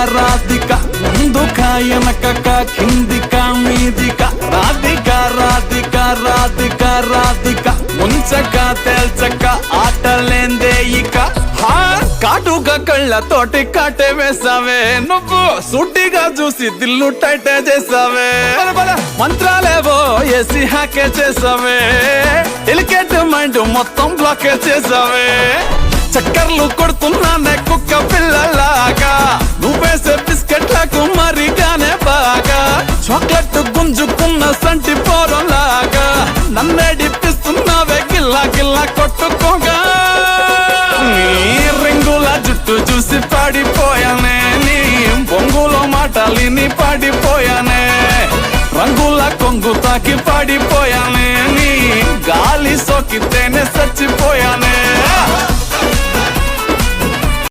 రాధిక ముందుక వెనకక కిందిక మీదిక రాధిక ముంచక తేల్చక ఆటలేందే ఇక కాటుగా కళ్ళతోటి కాటే వేసావే నువ్వు సూటిగా చూసి దిల్లు టైటే చేసావే మంత్రాలేవో ఏసి హ్యాకే చేసావే డెలికేట్ మైండ్ మొత్తం బ్లాకే చేసావే చక్కర్లు కొడుతున్నానే కుక్క పిల్లలాగా నువ్వేసే బిస్కెట్లకు మరిగానే బాగా చాక్లెట్ గుంజుకున్న సంటి పోరలాగా నన్నే డిప్పిస్తున్నావే గిల్లా కొట్టుకోగా రింగుల జుట్టు చూసి పాడిపోయానే నీ బొంగులో మాటలిని పాడిపోయానే రంగుల కొంగు తాకి పాడిపోయానే నీ గాలి సోకితేనే చచ్చిపోయానే